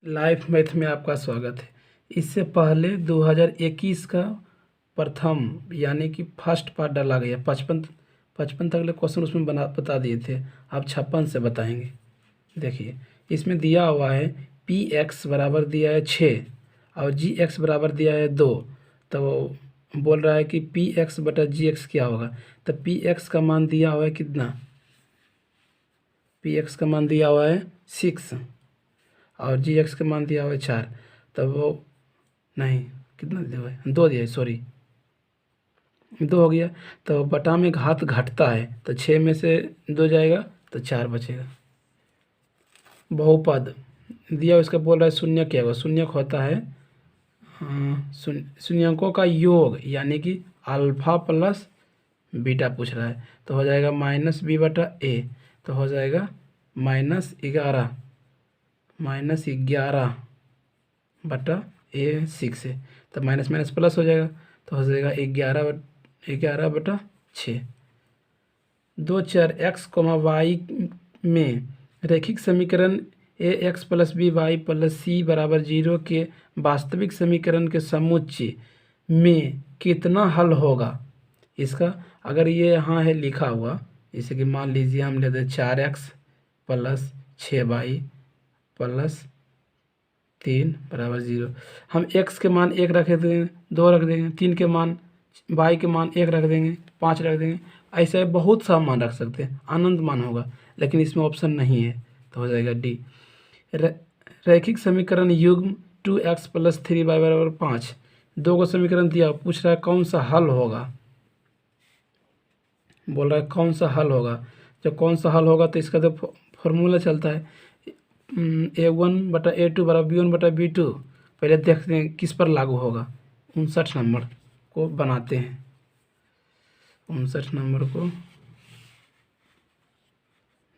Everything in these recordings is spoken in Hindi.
लाइफ मैथ में आपका स्वागत है। इससे पहले 2021 का प्रथम यानी कि फर्स्ट पार्ट डाला गया। 55 तक के क्वेश्चन उसमें बता दिए थे। आप 56 से बताएंगे। देखिए इसमें दिया हुआ है पी एक्स बराबर दिया है 6 और जी एक्स बराबर दिया है 2। तो वो बोल रहा है कि पी एक्स बटा जी एक्स क्या होगा। तो पी एक्स का मान दिया हुआ है कितना, पी एक्स का मान दिया हुआ है 6 और जी एक्स का मान दिया हुआ है 4। तब वो नहीं, कितना दिया हुआ है, 2 दिया है, सॉरी 2 हो गया। तो बटा में घात घटता है तो 6 में से 2 जाएगा तो 4 बचेगा। बहुपद दिया इसका बोल रहा है शून्य क्या होगा। शून्य होता है शून्यकों का योग यानी कि अल्फा प्लस बीटा पूछ रहा है। तो हो जाएगा -b बटा a। तो हो जाएगा -11 बटा a 6 है। तो माइनस माइनस प्लस हो जाएगा। तो हो जाएगा 11 बटा 6। 2 चर x, y में रैखिक समीकरण A X plus B Y plus C बराबर 0 के वास्तविक समीकरण के समुच्चय में कितना हल होगा। इसका अगर ये यहाँ है लिखा हुआ, जैसे कि मान लीजिए हम लेते 4x प्लस 6y प्लस 3 बराबर 0। हम x के मान 1 रख देंगे, 2 रख देंगे, 3 के मान, y के मान 1 रख देंगे, 5 रख देंगे। ऐसे बहुत सा मान रख सकते हैं, अनंत मान होगा, लेकिन इसमें ऑप्शन नहीं है। तो हो जाएगा डी। रैखिक समीकरण युग्म 2x प्लस 3y बराबर 5। 2 को समीकरण दिया, पूछ रहा है कौन सा हल होगा। बोल रहा है कौन सा हल होगा। जब कौन सा हल होगा तो इसका तो फॉर्मूला चलता है a1 बटा a2 बराबर b1 बटा b2। पहले देखते हैं किस पर लागू होगा। 59 नंबर को बनाते हैं। 59 नंबर को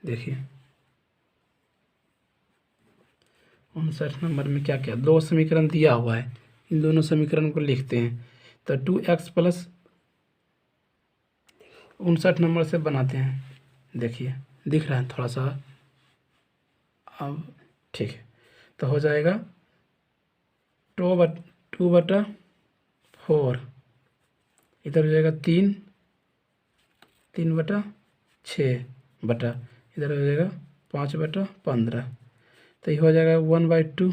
देखिए, 59 नंबर में क्या क्या 2 समीकरण दिया हुआ है। इन दोनों समीकरण को लिखते हैं। तो 2x प्लस 59 नंबर से बनाते हैं। देखिए दिख रहा है थोड़ा सा, अब ठीक है। तो हो जाएगा 2/4, इधर हो जाएगा 3/6 बटा, इधर हो जाएगा 5/15। तो ये हो जाएगा 1/2,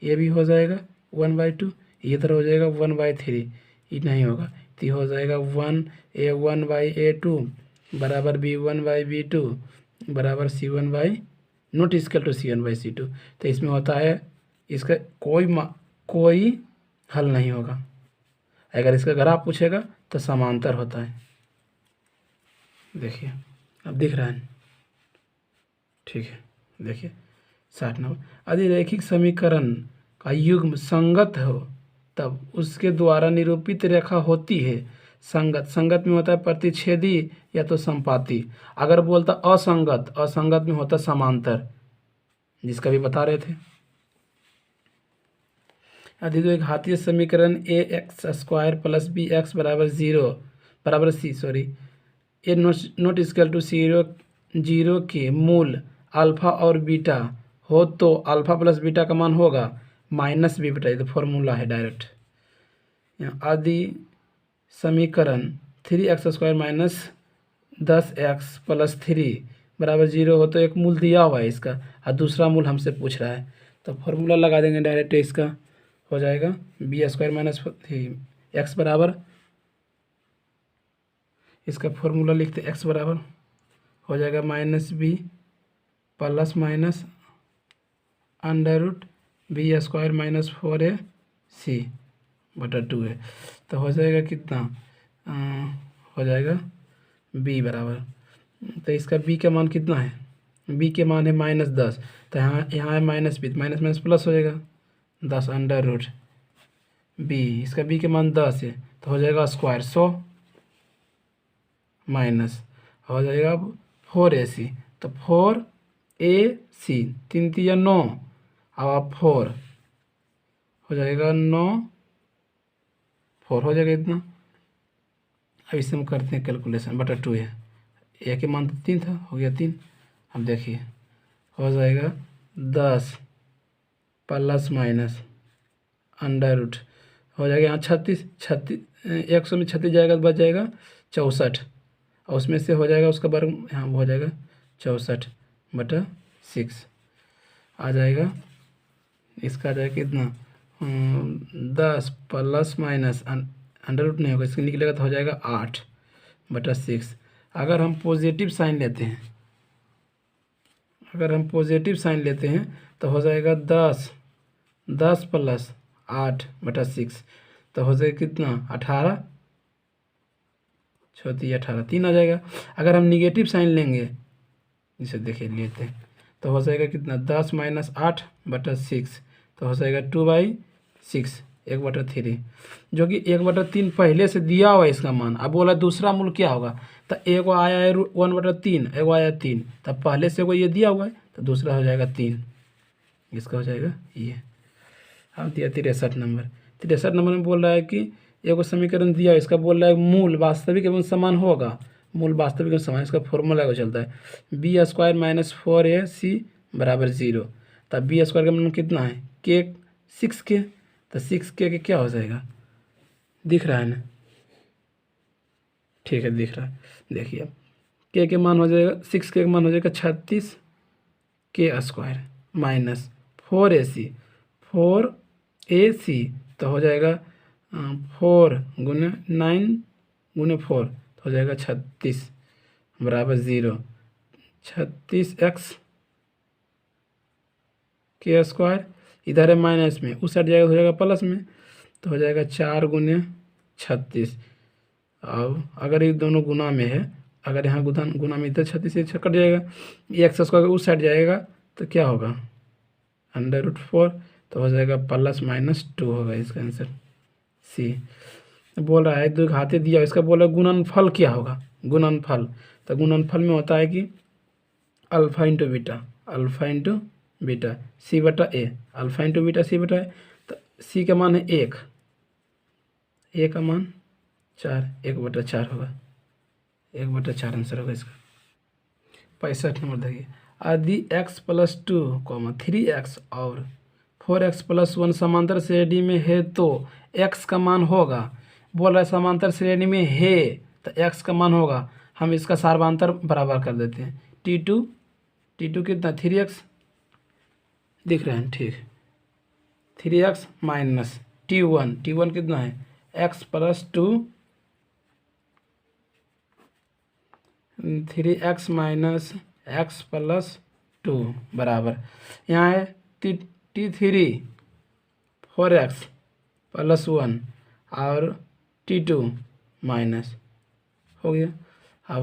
ये भी हो जाएगा 1/2, इधर हो जाएगा 1/3, ये नहीं होगा। तो ये हो जाएगा 1/a1/a2 बराबर b1/b2 बराबर c1/ not equal to c1/c2। तो इसमें होता है, इसका कोई हल नहीं होगा। अगर इसका ग्राफ पूछेगा तो समांतर होता है। देखिए अब दिख रहा है, ठीक है। देखिए 60 नंबर, यदि रैखिक समीकरण का युग्म संगत हो तब उसके द्वारा निरूपित रेखा होती है। संगत में होता है प्रतिच्छेदी या तो संपाती। अगर बोलता असंगत में होता समांतर, जिसका भी बता रहे थे। यदि तो एक घातीय समीकरण A X square plus B X बराबर 0 बराबर C sorry A not equal to 0 के मूल अल्फा और बीटा हो तो अल्फा प्लस बीटा का मान होगा -b बटा, ये तो फॉर्मूला है डायरेक्ट। आदि समीकरण 3x² माइनस 10x प्लस 3 बराबर 0 हो तो एक मूल दिया हुआ है इसका और दूसरा मूल हमसे पूछ रहा है। तो फॉर्मूला लगा देंगे डायरेक्ट। इसका हो जाएगा b² माइनस x बराबर, इसका फॉर्मूला लिखते x बराबर हो जाएगा -b plus minus √b² minus 4ac बटा 2 है। तो हो जाएगा कितना, हो जाएगा b बराबर, तो इसका b का मान कितना है, b के मान है -10। तो यहाँ है -b, माइनस माइनस प्लस हो जाएगा 10 √b। इसका b के मान 10 है तो हो जाएगा स्क्वायर 100 माइनस हो जाएगा 4ac। तो 4ac 3 3 9 अब 4 हो जाएगा 9, 4 हो जाएगा इतना। अब इसे हम करते हैं कैलकुलेशन, बटा 2 है, ए के मान तो 3 था, हो गया 3। अब देखिए हो जाएगा 10 प्लस माइनस अंडर रूट हो जाएगा यहाँ 36 100 में 36 जाएगा तो बच जाएगा 64 और उसमें से हो जाएगा उसका वर्ग यहाँ हो जाएगा 64/6 आ जाएगा। इसका आ जाएगा कितना 10 प्लस माइनस अंडर रूट नहीं होगा, इसके निकलेगा तो हो जाएगा 8/6। अगर हम पॉजिटिव साइन लेते हैं तो हो जाएगा 10 प्लस 8/6 तो हो जाएगा कितना 18 18 3 आ जाएगा। अगर हम निगेटिव साइन लेंगे इसे देखिए लेते हैं तो हो जाएगा कितना 10 माइनस 8/6 तो हो जाएगा 2/6 1/3 जो कि 1/3 पहले से दिया हुआ है इसका मान। अब बोला दूसरा मूल क्या होगा तो एक आया है 1/3 एक आया 3 तब पहले से वो ये दिया हुआ है तो दूसरा हो जाएगा 3 इसका हो जाएगा ये। अब दिया 63 नंबर। 63 नंबर में बोल रहा है कि एगो समीकरण दिया है इसका बोल रहा है मूल वास्तविक एवं समान होगा। मूल वास्तविक एवं समान इसका फॉर्मूला को चलता है b² - 4ac = 0। तब b² का मान कितना है k 6k तो 6k के क्या हो जाएगा दिख रहा है ना, ठीक है दिख रहा है। देखिए k के मान हो जाएगा 6k का मान हो जाएगा 36k² माइनस 4ac तो हो जाएगा 4 × 9 × 4 तो हो जाएगा 36 = 0। 36x k² इधर है माइनस में उस साइड जाएगा हो जाएगा प्लस में तो हो जाएगा 4 × 36। अब अगर ये दोनों गुना में है अगर यहाँ गुना में इधर 36 से कट जाएगा x² उस साइड जाएगा तो क्या होगा √4 तो हो जाएगा +-2 होगा इसका आंसर सी। बोल रहा है दो घाते दिया इसका बोला गुणनफल क्या होगा गुणनफल तो गुणनफल में होता है कि alpha into beta c/a alpha into beta c/a तो c का मान है 1 a का मान 4 1/4 होगा 1/4 आंसर होगा इसका। 65 नंबर देखिए यदि x + 2, 3x और 4x + 1 समांतर श्रेणी में है तो x का मान होगा। बोल रहा है समांतर श्रेणी में है तो x का मान होगा। हम इसका सार्वधातर बराबर कर देते हैं t2 कितना 3x दिख रहे हैं ठीक 3x माइनस t1 कितना है x + 2 3x माइनस x + 2 बराबर यहाँ है t3 4x + 1 और t2 माइनस हो गया। अब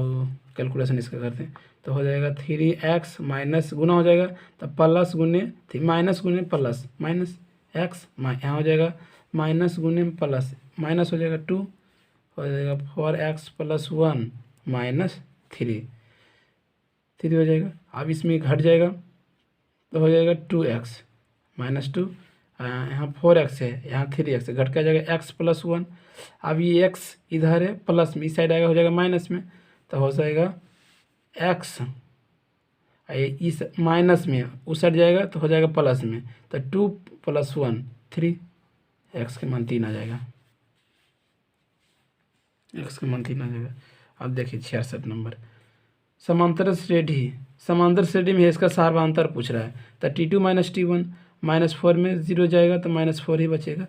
कैलकुलेशन इसका करते हैं तो हो जाएगा 3x माइनस गुना हो जाएगा तो प्लस गुने माइनस गुने प्लस माइनस x यहाँ हो जाएगा माइनस गुने प्लस माइनस हो जाएगा 2 हो जाएगा 4x + 1 माइनस 3 हो जाएगा। अब इसमें घट जाएगा तो हो जाएगा 2x -2 यहाँ 4x है यहाँ 3x है घट का जाएगा x + 1। अब ये x इधर है प्लस में इस साइड आएगा हो जाएगा माइनस में तो हो जाएगा x इस माइनस में उस साइड जाएगा तो हो जाएगा प्लस में तो 2 + 1 3 x के मान 3 आ जाएगा x का मान 3 आ जाएगा। अब देखिए 66 नंबर समांतर श्रेणी में इसका सार्वधातर पूछ रहा है तो t2 - t1 -4 में 0 जाएगा तो -4 ही बचेगा।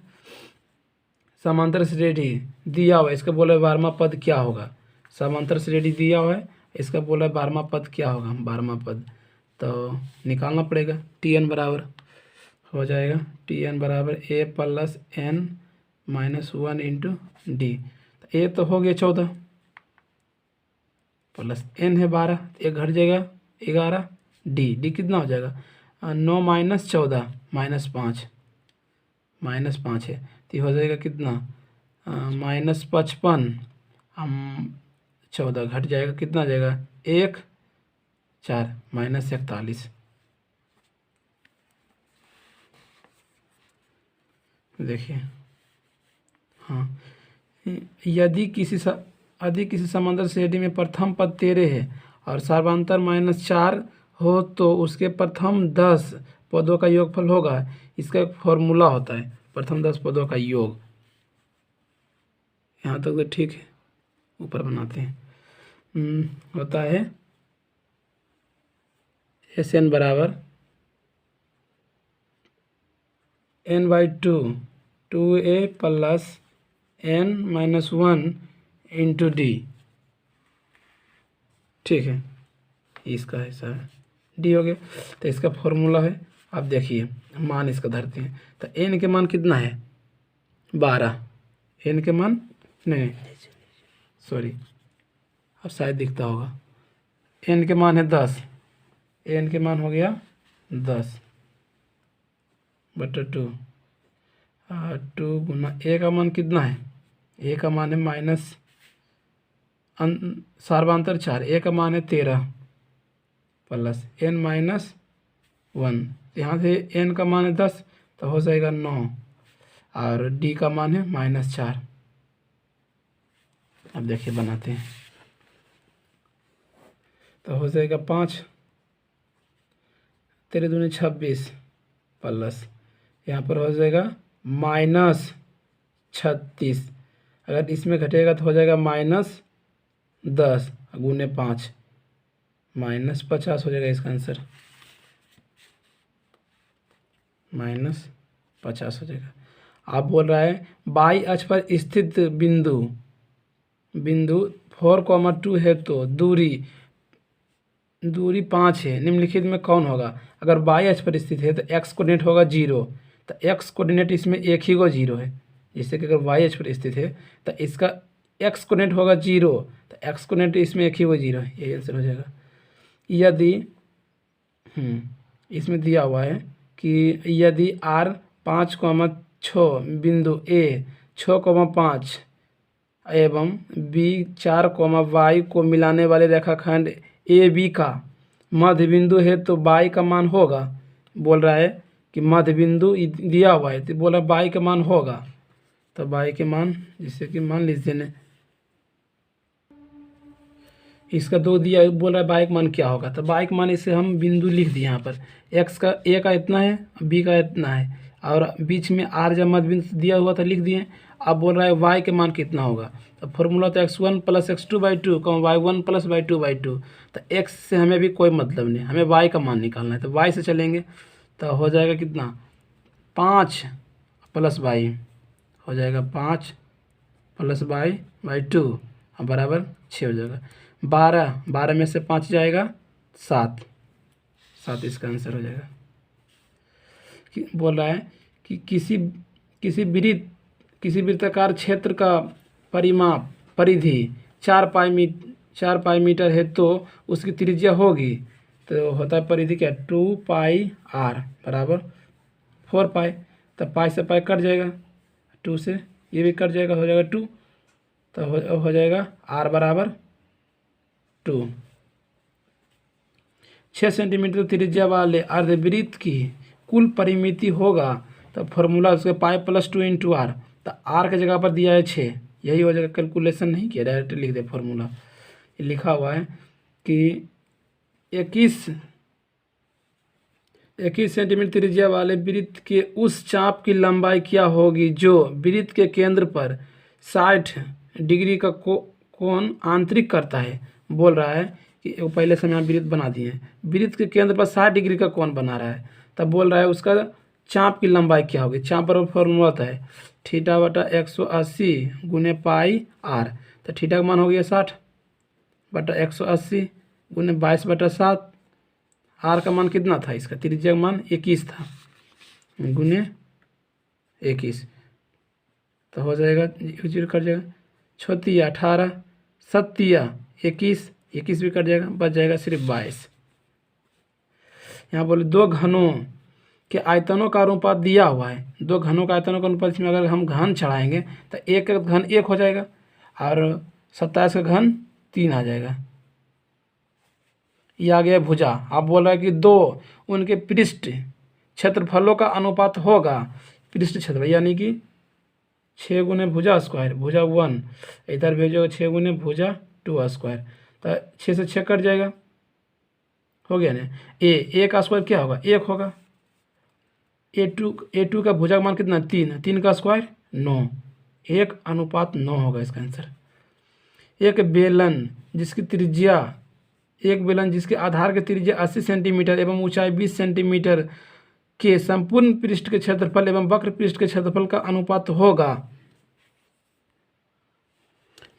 समांतर श्रेणी दिया हुआ है इसका बोला 12वां पद क्या होगा। समांतर श्रेणी दिया हुआ है इसका बोला 12वां पद क्या होगा 12वां पद तो निकालना पड़ेगा tn बराबर हो जाएगा tn बराबर a + n - 1 × d तो a तो हो गया 14 प्लस n है 12 एक घट जाएगा 11 d कितना हो जाएगा 9 - 14 -5 है तो हो जाएगा कितना -55 हम 14 घट जाएगा कितना आ जाएगा 1 4 -41। देखिए हाँ यदि किसी समांतर श्रेणी में प्रथम पद 13 है और सार्वधातर -4 हो तो उसके प्रथम 10 पदों का योगफल होगा, इसका एक फॉर्मूला होता है प्रथम 10 पदों का योग। यहाँ तक तो ठीक है, ऊपर बनाते हैं। होता है SN बराबर n/2 2a plus n-1 into D. ठीक है, इसका हिस्सा है डी हो गया। तो इसका फॉर्मूला है, आप देखिए मान इसका धरते हैं। तो n के मान कितना है 12, n के मान नहीं सॉरी अब शायद दिखता होगा, n के मान है 10, n के मान हो गया 10/2 2 गुना a का मान कितना है, a का मान है माइनस सार्वधातुक 4, a का मान है 13 प्लस n-1। यहाँ से n का मान है 10 तो हो जाएगा 9 और d का मान है -4। अब देखिए बनाते हैं तो हो जाएगा 5 तेरे दूनी 26 प्लस यहाँ पर हो जाएगा -36। अगर इसमें घटेगा तो हो जाएगा -10 गुने 5 -50 हो जाएगा इसका आंसर, -50 हो जाएगा। आप बोल रहा है बाई अक्ष पर स्थित बिंदु 4,2 है तो दूरी 5 है, निम्नलिखित में कौन होगा। अगर बाई अक्ष पर स्थित है तो x कोऑर्डिनेट होगा 0, तो x कोऑर्डिनेट इसमें एक ही को 0 है। जैसे कि अगर वाई अक्ष पर स्थित है तो इसका x कोऑर्डिनेट होगा 0, तो x कोऑर्डिनेट इसमें एक ही को 0 है, ये आंसर हो जाएगा। यदि इसमें दिया हुआ है कि यदि r 5,6 बिंदु a 6,5 एवं b 4,y को मिलाने वाले रेखाखंड ए बी का मध्य बिंदु है तो y का मान होगा। बोल रहा है कि मध्य बिंदु दिया हुआ है तो बोल रहा है y का मान होगा, तो y के मान जैसे कि मान लीजिए ने इसका 2 दिया, बोल रहा है y का मान क्या होगा, तो y का मान इसे हम बिंदु लिख दिए यहाँ पर, x का a का इतना है b का इतना है और बीच में r जब मध्य बिंदु दिया हुआ था लिख दिए। अब बोल रहा है y के मान कितना होगा, तो फॉर्मूला तो x1 + x2/2 y1 + y2/2। तो x से हमें भी कोई मतलब नहीं, हमें y का मान निकालना है, तो y से चलेंगे तो हो जाएगा कितना 5 + y हो जाएगा 5 + y/2 बराबर 6 हो जाएगा। 12 में से 5 जाएगा 7 इसका आंसर हो जाएगा। बोल रहा है कि किसी वृत्ताकार क्षेत्र का परिधि 4 पाई मीटर है तो उसकी त्रिज्या होगी, तो होता है परिधि क्या 2πr बराबर 4π। तो पाई से पाई कट जाएगा, 2 से ये भी कट जाएगा, हो जाएगा 2, तो हो जाएगा r बराबर 2। 6 सेंटीमीटर त्रिज्या वाले अर्धवृत्त की कुल परिमिति होगा, तो फॉर्मूला उसके पाई + 2 × r, तो r की जगह पर दिया है 6, यही हो जाएगा। कैलकुलेशन नहीं किया, डायरेक्ट लिख दे फॉर्मूला। ये लिखा हुआ है कि 21 सेंटीमीटर त्रिज्या वाले वृत्त के उस चाप की लंबाई क्या होगी जो वृत्त के केंद्र पर 60 डिग्री का कोण आंतरिक करता है। बोल रहा है कि पहले से हम वृत्त बना दिए हैं, वृत्त के केंद्र पर 60 डिग्री का कोण बना रहा है, तब बोल रहा है उसका चाप की लंबाई क्या होगी। चाप पर फॉर्मूला होता है θ/180 गुने πr, तो थीटा का मान हो गया 60/180 गुने 22/7। आर का मान कितना था, इसका त्रिज्या का मान 21 था गुने 21, तो हो जाएगा 0 कट जाएगा, 6 18 7 21 भी कट जाएगा, बच जाएगा सिर्फ 22। यहाँ बोले 2 घनों के आयतनों का अनुपात दिया हुआ है, 2 घनों का आयतनों का अनुपात, इसमें अगर हम घन चढ़ाएंगे तो 1 का घन 1 हो जाएगा और 27 का घन 3 आ जाएगा। ये आ गया भुजा। आप बोल रहा है कि 2 उनके पृष्ठ क्षेत्रफलों का अनुपात होगा, पृष्ठ क्षेत्र यानी कि 6 गुने भुजा स्क्वायर, भुजा 1 इधर भेजोगे 6 गुने भुजा 2 स्क्वायर, तो 6 से 6 कट जाएगा, हो गया ना। ए का स्क्वायर क्या होगा 1 होगा, A2 का भुजा मान कितना 3, 3 का स्क्वायर 9, 1:9 होगा इसका आंसर। एक बेलन जिसके आधार की त्रिज्या 80 सेंटीमीटर एवं ऊंचाई 20 सेंटीमीटर के संपूर्ण पृष्ठ के क्षेत्रफल एवं वक्र पृष्ठ के क्षेत्रफल का अनुपात होगा।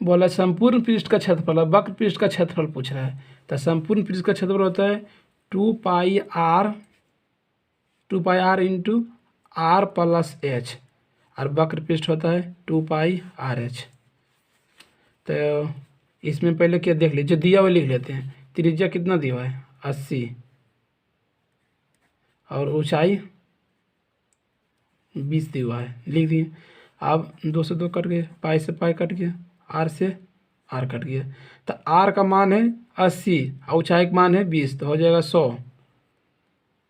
बोला संपूर्ण पृष्ठ का क्षेत्रफल, वक्र पृष्ठ का क्षेत्रफल पूछ रहा है, तो संपूर्ण पृष्ठ का क्षेत्रफल होता है 2πr into r plus h, और वक्र पृष्ठ होता है 2πrh। तो इसमें पहले क्या देख लीजिए, जो दिया हुआ लिख लेते हैं। त्रिज्या कितना दिया हुआ है 80 और ऊंचाई 20 दिया हुआ है, लिख दिए। अब 2 से 2 कट गए, पाई से पाई कट गया, आर से आर कट गया। तो आर का मान है 80 और ऊंचाई का मान है 20, तो हो जाएगा 100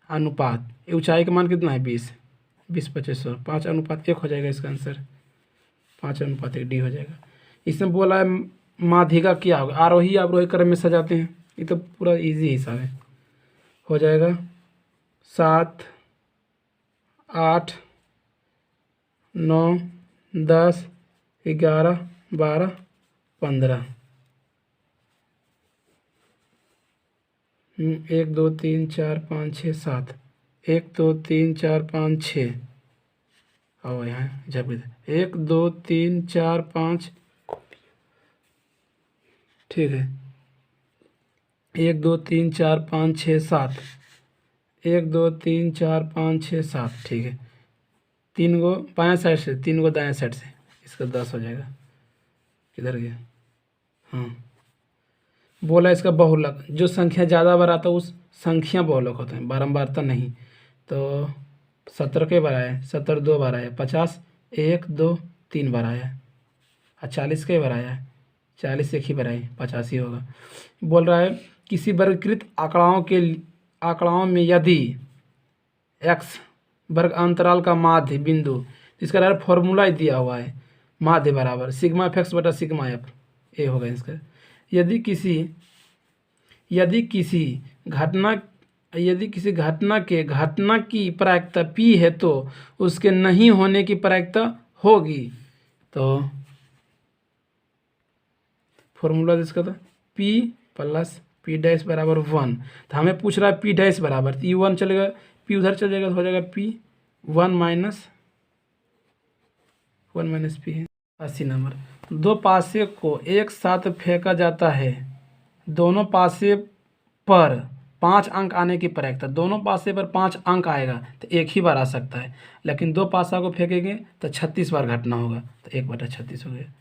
अनुपात ऊंचाई का मान कितना है 20, 20/25 5:1 हो जाएगा इसका आंसर, 5:1 डी हो जाएगा। इसमें बोला है माध्यिका क्या होगा, आरोही अवरोही क्रम में सजाते हैं, ये तो पूरा इजी हिसाब है। हो जाएगा 7, 8, 9, 10, 11, 12, 15। 1 2 3 4 5 6 7, 1 2 3 4 5 6, और यहाँ जब 1 2 3 4 5, ठीक है, 1 2 3 4 5 6 7, 1 2 3 4 5 6 7, ठीक है। 3 गो बाएं साइड से, 3 गो दाएं साइड से, इसका 10 हो जाएगा। किधर गया, हाँ। बोला इसका बहुलक, जो संख्या ज़्यादा बार आता है उस संख्या बहुलक होते हैं, बारंबारता नहीं। तो 70 कई बार आया है, 70 2 बार आया है, 50 1 2 3 बार आया है, और 40 कई बार आया है, 40 एक ही बार आई, 85 होगा। बोल रहा है किसी वर्गीकृत आंकड़ाओं में यदि x वर्ग अंतराल का माध्य बिंदु, इसका यार फॉर्मूला ही दिया हुआ है, माध्य बराबर सिग्मा एफ एक्स बटा सिग्मा एफ, ए होगा इसका। यदि किसी घटना की प्रायिकता p है तो उसके नहीं होने की प्रायिकता होगी। तो फॉर्मूला इसका था p प्लस p डैश बराबर 1। तो हमें पूछ रहा है p डैश बराबर, तो ये 1 चलेगा, p उधर चल जाएगा, तो हो जाएगा p 1 माइनस p है। 80 नंबर, 2 पासे को एक साथ फेंका जाता है, दोनों पासे पर 5 अंक आने की प्रायिकता, दोनों पासे पर 5 अंक आएगा तो एक ही बार आ सकता है, लेकिन 2 पासा को फेंकेंगे तो 36 बार घटना होगा, तो 1/36 हो गया।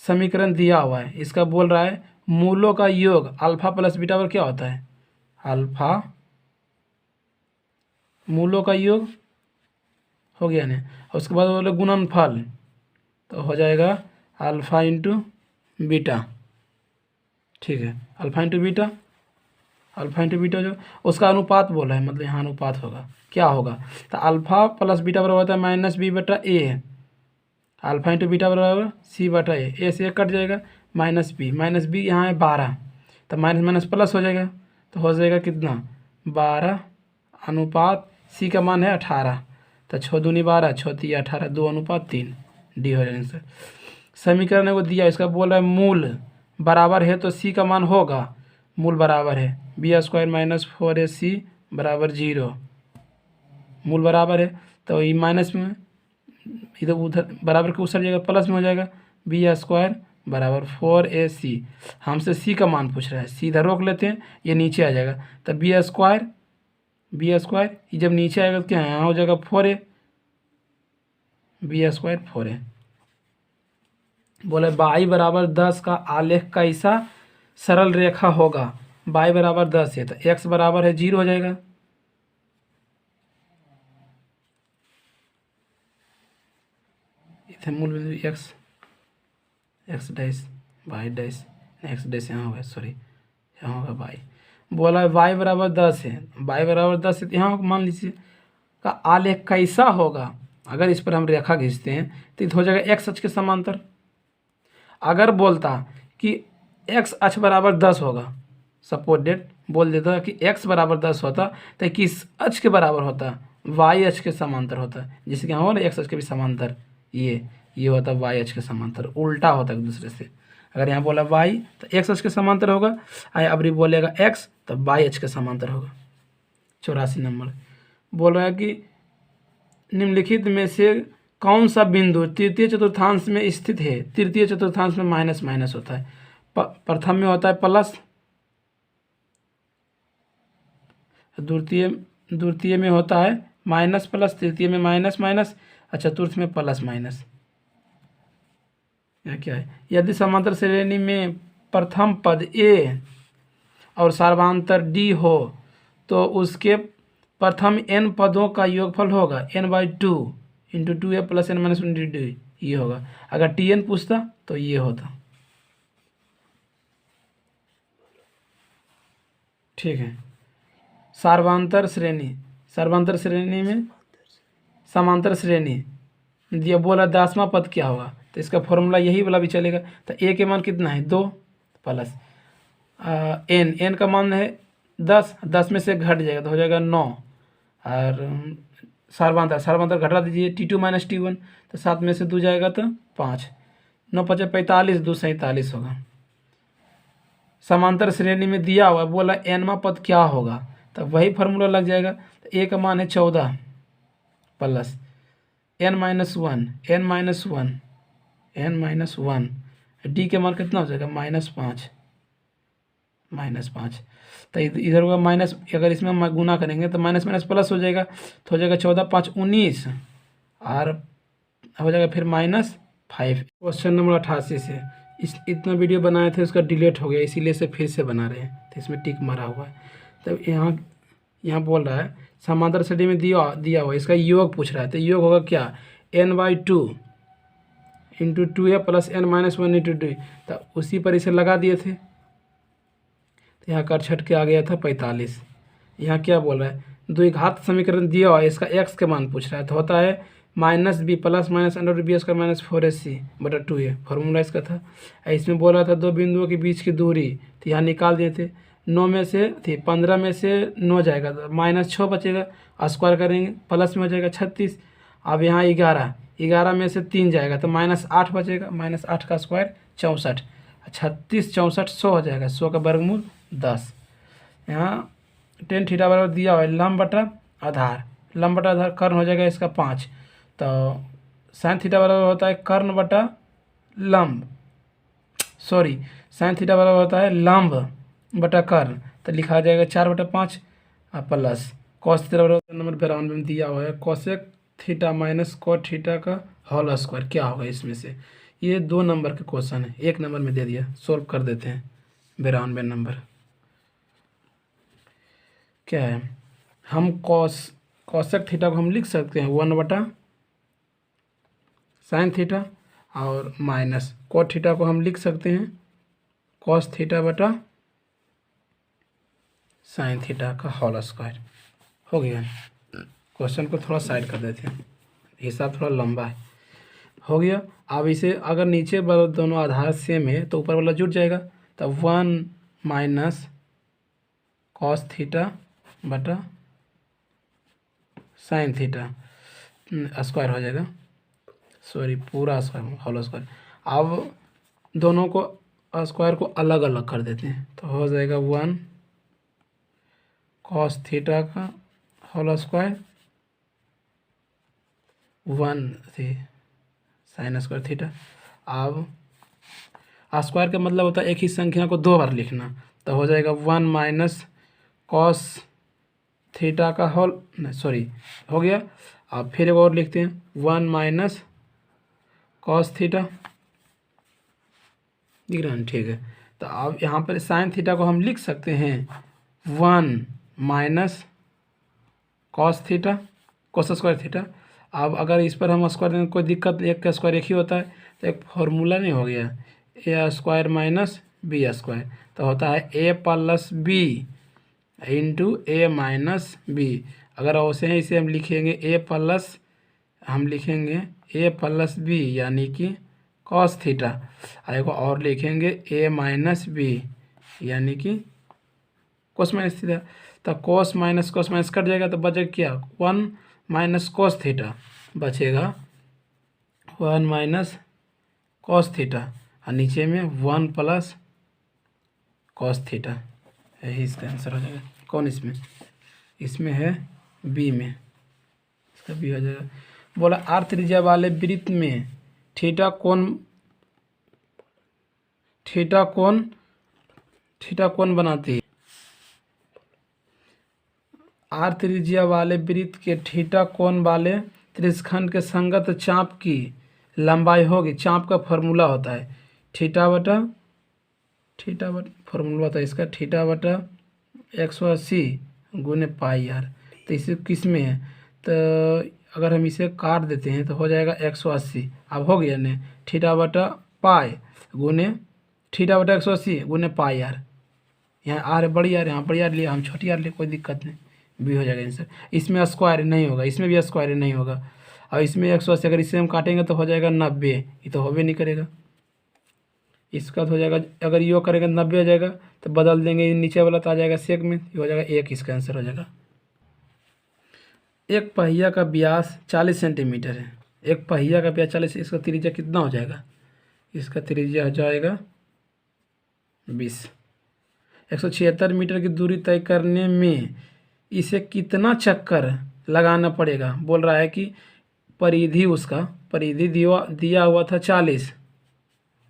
समीकरण दिया हुआ है, इसका बोल रहा है मूलों का योग अल्फा प्लस बीटा पर क्या होता है, अल्फा मूलों का योग हो गया ना, और उसके बाद बोले गुणनफल, तो हो जाएगा अल्फा इंटू बीटा, ठीक है, अल्फा इंटू बीटा जो उसका अनुपात बोला है, मतलब यहाँ अनुपात होगा, क्या होगा, तो अल्फा प्लस बीटा बराबर होता है -b/a, अल्फा इंटू बीटा बराबर c/a, a से 1 कट जाएगा, माइनस बी यहाँ है 12, तो माइनस माइनस प्लस हो जाएगा, तो हो जाएगा कितना 12 अनुपात c का मान है 18, तो 6 दूनी 12, 6 3 18, 2:3, डी हो जाएगा आंसर। समीकरण को दिया, इसका बोल रहा है मूल बराबर है तो c का मान होगा, मूल बराबर है b² - 4ac बराबर 0, मूल बराबर है तो ये माइनस में इधर उधर बराबर के उस जगह प्लस में हो जाएगा, b² बराबर 4ac, हमसे c का मान पूछ रहा है, सीधा रोक लेते हैं, ये नीचे आ जाएगा, तो b² ये जब नीचे आएगा तो क्या यहाँ हो जाएगा 4a, b² 4a। बोले y बराबर 10 का आलेख कैसा सरल रेखा होगा, y बराबर 10 है तो x बराबर है 0 हो जाएगा, इधर मूल बिंदु x dash y dash x dash यहाँ होगा, सॉरी यहाँ होगा y। बोला y बराबर 10 है, y बराबर 10 है तो यहाँ मान लीजिए का आलेख कैसा होगा, अगर इस पर हम रेखा खींचते हैं तो हो जाएगा x अक्ष के समांतर। अगर बोलता कि x अक्ष बराबर 10 होगा, सपोज डेट बोल देता कि x बराबर 10 होता तो किस अक्ष के बराबर होता, वाई अक्ष के समांतर होता है, जिसके यहाँ हो ना एक्स अक्ष के भी समांतर, ये होता है वाई अक्ष के समांतर, उल्टा होता है एक दूसरे से। अगर यहाँ बोला वाई तो एक्स अक्ष के समांतर होगा, अब बोलेगा एक्स तो वाई अक्ष के समांतर होगा। 84 नंबर बोल रहा है कि निम्नलिखित में से कौन सा बिंदु तृतीय चतुर्थांश में स्थित है। तृतीय चतुर्थांश में माइनस माइनस होता है, प्रथम में होता है प्लस, द्वितीय में होता है माइनस प्लस, तृतीय में माइनस माइनस, और चतुर्थ में प्लस माइनस। यह क्या है, यदि समांतर श्रेणी में प्रथम पद ए और सार्वधातर डी हो तो उसके प्रथम n पदों का योगफल होगा n/2 into 2a plus n minus 1/2, ये होगा। अगर tn पूछता तो ये होता। ठीक है, सार्वधातर श्रेणी में समांतर श्रेणी दिया, बोला 10वां पद क्या होगा, तो इसका फॉर्मूला यही वाला भी चलेगा। तो ए के मान कितना है 2 प्लस एन का मान है 10 में से घट जाएगा तो हो जाएगा 9, और सार्वधातर घटा दीजिए T2 माइनस T1, तो 7 में से 2 जाएगा तो 5, 9 × 5 = 45, 2 × 47 होगा। समांतर श्रेणी में दिया हुआ बोला nवां पद क्या होगा, तो वही फार्मूला लग जाएगा। तो ए का मान है 14 प्लस n-1 डी के मान कितना हो जाएगा -5 तो इधर होगा माइनस, अगर इसमें गुना करेंगे तो माइनस माइनस प्लस हो जाएगा, तो हो जाएगा 14 × 5 = 19, और हो जाएगा फिर -5। क्वेश्चन नंबर 88 से इतना वीडियो बनाए थे, उसका डिलीट हो गया, इसीलिए से फिर से बना रहे हैं, तो इसमें टिक मारा हुआ है। तो यहाँ बोल रहा है समांतर श्रेणी में दिया हुआ, इसका योग पूछ रहा है, तो योग होगा क्या n/2 into 2a plus n minus 1 into 2, तो उसी पर इसे लगा दिए थे, तो यहाँ कर छट के आ गया था 45। यहाँ क्या बोल रहा है, द्विघात समीकरण दिया हुआ है, इसका x के मान पूछ रहा है, तो होता है -b plus minus √b² minus 4ac/2a, formula इसका था। इसमें बोल रहा था दो बिंदुओं के बीच की दूरी, तो यहाँ निकाल दिए थे। 9 में से थी 15 में से 9 जाएगा तो -6 बचेगा, स्क्वायर करेंगे प्लस में हो जाएगा 36। अब यहाँ 11 में से 3 जाएगा तो -8 बचेगा, -8 का स्क्वायर 64, 36 64 100 हो जाएगा, 100 का वर्गमूल 10। यहाँ tan थीटा बराबर दिया हुआ है लंब बटा आधार, कर्ण हो जाएगा इसका 5, तो sin थीटा बराबर होता है कर्ण बटा लंब, sin थीटा बराबर होता है लंब बटा कर्ण, तो लिखा जाएगा 4/5 प्लस cos थीटा बराबर नंबर 92 में दिया हुआ है cosec theta minus cot theta का होल स्क्वायर, क्या होगा इसमें से। ये 2 नंबर के क्वेश्चन है, 1 नंबर में दे दिया, सोल्व कर देते हैं। 92 नंबर क्या है, हम cosec थीटा को हम लिख सकते हैं 1/sin थीटा, और माइनस cot थीटा को हम लिख सकते हैं cos थीटा बटा sin थीटा का होल स्क्वायर। हो गया, क्वेश्चन को थोड़ा साइड कर देते हैं, हिसाब थोड़ा लंबा है। हो गया, अब इसे अगर नीचे वाला दोनों आधार सेम है तो ऊपर वाला जुट जाएगा, तो 1 माइनस cos थीटा बटा sin थीटा स्क्वायर हो जाएगा, पूरा स्क्वायर होल स्क्वायर। अब दोनों को स्क्वायर को अलग अलग कर देते हैं, तो हो जाएगा 1 cos थीटा का whole square 1 sin square theta. अब स्क्वायर का मतलब होता है एक ही संख्या को 2 बार लिखना, तो हो जाएगा 1 माइनस cos थीटा का हो गया। अब फिर एक और लिखते हैं 1 माइनस cos थीटा, दिख रहा है, ठीक है। तो अब यहाँ पर sin थीटा को हम लिख सकते हैं 1 minus cos theta cos square theta. अब अगर इस पर हम स्क्वायर दें कोई दिक्कत, एक का स्क्वायर एक ही होता है, तो एक फॉर्मूला नहीं हो गया a² माइनस b², तो होता है a plus B into a minus B. अगर वैसे हैं इसे हम लिखेंगे a प्लस बी यानी कि cos थीटा, एक और लिखेंगे a माइनस बी यानी कि cos माइनस थीटा। तो cos माइनस कट जाएगा, तो बचेगा क्या 1 माइनस कॉस थीटा बचेगा 1 माइनस कॉस थीटा और नीचे में 1 प्लस कॉस थीटा। यही इसका आंसर हो जाएगा। कौन इसमें? इसमें है बी में, इसका बी हो जाएगा। बोला आर त्रिज्या वाले वृत्त में थीटा कोण बनाती है। आर त्रिज्या वाले वृत्त के थीटा कोण वाले त्रिस्खंड के संगत चाप की लंबाई होगी। चाप का फॉर्मूला होता है थीटा बटा फॉर्मूला होता है इसका थीटा बटा 180 गुने पाई आर। तो इसे किस में है? तो अगर हम इसे काट देते हैं तो हो जाएगा 180। अब हो गया ने थीटा बटा पाई गुने थीटा बटा 180 गुने पाई आर। यहाँ आर बड़ी आर, यहाँ बड़ी आर लिया, हम छोटी आर लिए, कोई दिक्कत नहीं, भी हो जाएगा आंसर। इसमें स्क्वायर नहीं होगा, इसमें भी स्क्वायर नहीं होगा। और इसमें 180 अगर इसे हम काटेंगे तो हो जाएगा 90, ये तो होबे नहीं करेगा। इसका तो हो जाएगा, अगर यो करेंगे 90 हो जाएगा, तो बदल देंगे नीचे वाला तो आ जाएगा सेक में, ये हो जाएगा 1, इसका आंसर हो जाएगा। एक पहिया का व्यास 40 सेंटीमीटर है। एक पहिया का व्यास 40, इसका त्रिज्या कितना हो जाएगा? इसका त्रिज्या हो जाएगा 20। 176 मीटर की दूरी तय करने में इसे कितना चक्कर लगाना पड़ेगा? बोल रहा है कि परिधि दिया हुआ था 40,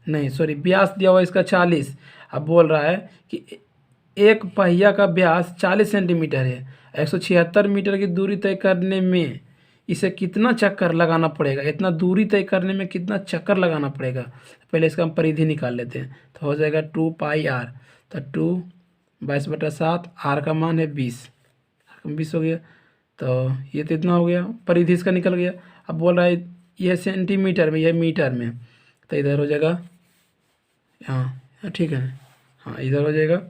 नहीं सॉरी व्यास दिया हुआ इसका 40। अब बोल रहा है कि एक पहिया का व्यास 40 सेंटीमीटर है, 176 मीटर की दूरी तय करने में इसे कितना चक्कर लगाना पड़ेगा? इतना दूरी तय करने में कितना चक्कर लगाना पड़ेगा? पहले इसका हम परिधि निकाल लेते हैं, तो हो जाएगा 2 पाई आर। तो 2 22/7, आर का मान है 20, 20 हो गया। तो ये तो इतना हो गया, परिधि इसका निकल गया। अब बोल रहा है यह सेंटीमीटर में, यह मीटर में, तो इधर हो जाएगा हाँ ठीक है, हाँ इधर हो जाएगा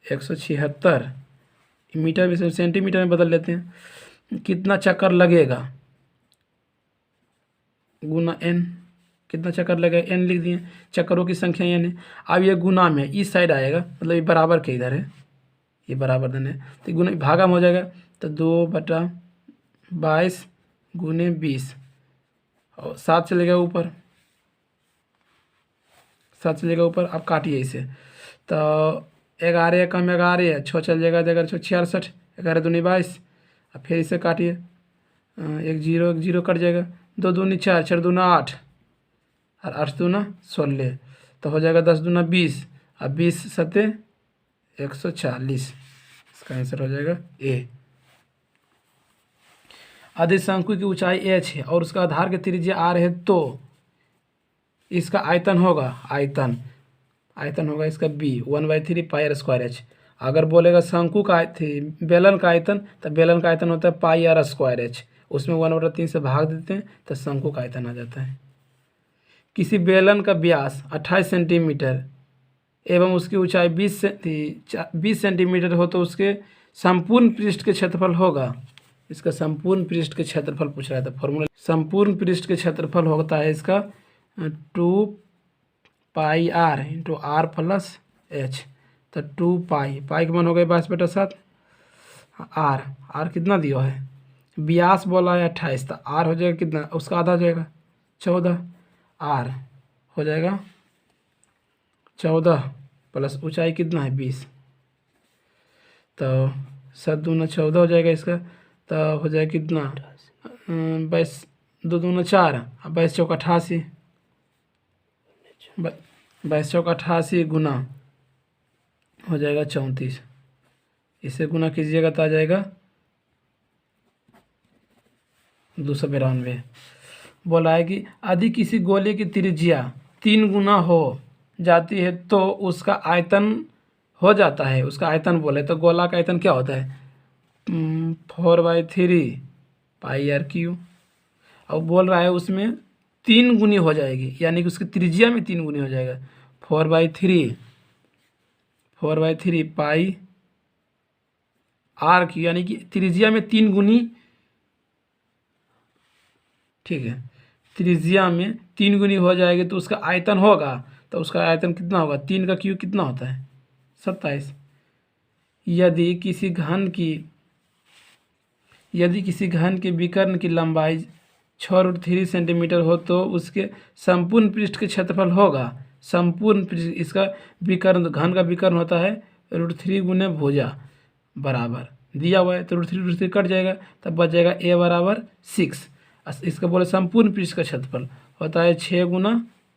176 मीटर में, सेंटीमीटर में बदल लेते हैं। कितना चक्कर लगेगा गुना n, कितना चक्कर लगेगा n लिख दिए, चक्करों की संख्या n है। अब ये गुना में इस साइड आएगा, मतलब ये बराबर के इधर है, ये बराबर देने, तो गुना भागा में हो जाएगा। तो 2/22 गुने 20 और 7 चलेगा ऊपर, 7 चलेगा ऊपर। अब काटिए इसे, तो 11 कम 11 6 चल जाएगा, 11 6 66, 11 दूनी 22। अब फिर इसे काटिए, 1 0 कट जाएगा, 2 दूनी 4, 4 दूना 8 और 8 दूना 16, तो हो जाएगा 10 दूना 20 और 20 सत्ते 140, इसका आंसर हो जाएगा ए। आदिश शंकु की ऊंचाई h है और उसका आधार की त्रिज्या r है, तो इसका आयतन होगा इसका b 1/3 pi r square h. अगर बोलेगा शंकु का बेलन का आयतन, तो बेलन का आयतन होता है पाई आर स्क्वायर एच, उसमें 1/3 से भाग देते हैं तो शंकु का आयतन आ जाता है। किसी बेलन का व्यास 28 सेंटीमीटर एवं उसकी ऊंचाई 20 सेंटीमीटर हो तो उसके संपूर्ण पृष्ठ के क्षेत्रफल होगा। इसका संपूर्ण पृष्ठ के क्षेत्रफल पूछ रहा था, फॉर्मूला संपूर्ण पृष्ठ के क्षेत्रफल होता है इसका 2 pi R into R plus H. तो 2 पाई का मान हो गया 22/7, आर कितना दिया है, व्यास बोला है 28, तो आर हो जाएगा कितना, उसका आधा हो जाएगा 14, आर हो जाएगा 14 प्लस ऊंचाई कितना है 20, तो 7 दूना 14 हो जाएगा इसका। तो हो जाएगा कितना 22 2 दूना 4 और 22 चौका 88, 22 चौका 88 गुना हो जाएगा 34, इसे गुना कीजिएगा तो आ जाएगा 292। बोला है कि यदि किसी गोले की त्रिज्या 3 गुना हो जाती है तो उसका आयतन हो जाता है। उसका आयतन बोले तो गोला का आयतन क्या होता है 4/3 पाई आर क्यू। अब बोल रहा है उसमें 3 गुनी हो जाएगी, यानी कि उसकी त्रिज्या में 3 गुनी हो जाएगा, 4/3 पाई आर क्यू, यानी कि त्रिज्या में 3 गुनी, ठीक है, त्रिज्या में 3 गुनी हो जाएगी तो उसका आयतन होगा, तो उसका आयतन कितना होगा, 3 का क्यू कितना होता है 27। यदि किसी घन की यदि किसी घन के विकर्ण की लंबाई 6√3 सेंटीमीटर हो तो उसके संपूर्ण पृष्ठ के क्षेत्रफल होगा। संपूर्ण पृष्ठ, इसका विकर्ण, घन का विकर्ण होता है √3 गुने भुजा बराबर दिया हुआ है, तो √3 कट जाएगा, तब बच जाएगा a बराबर 6। इसका बोले संपूर्ण पृष्ठ का क्षेत्रफल होता है 6 गुना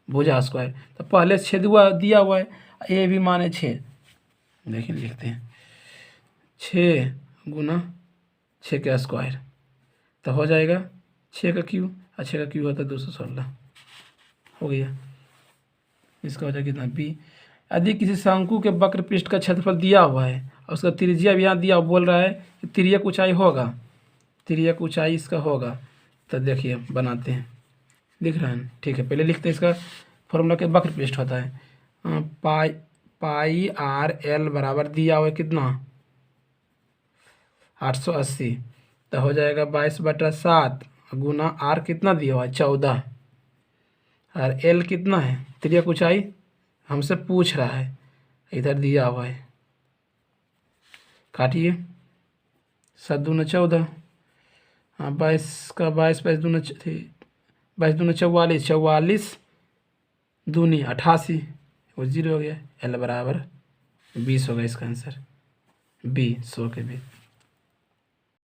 भुजा स्क्वायर। तो पहले छेद हुआ दिया हुआ है, ए भी माने 6, देखिए लिखते हैं 6 गुना 6 का स्क्वायर, तो हो जाएगा 6 का क्यू, और 6 का क्यू होता है 216, हो गया। इसका हो जाएगा कितना बी। यदि किसी शंकु के वक्र पृष्ठ का क्षेत्रफल दिया हुआ है और उसका त्रिज्या भी यहाँ दिया, बोल रहा है कि तिर्यक ऊंचाई होगा, तिर्यक ऊंचाई इसका होगा, तो देखिए बनाते हैं, लिख रहे हैं, ठीक है। पहले लिखते हैं इसका फॉर्मूला के वक्र पृष्ठ होता है पाई आर एल बराबर दिया हुआ है कितना 880, तो हो जाएगा 22/7 गुना आर कितना दिया हुआ है 14, और एल कितना है तिर्यक ऊंचाई हमसे पूछ रहा है, इधर दिया हुआ है, काटिए 7 दूना 14, हाँ 22 का 22 दूना 44, 44 दूनी 88, वो 0 हो गया, एल बराबर 20 होगा इसका आंसर, बी 100 के बी।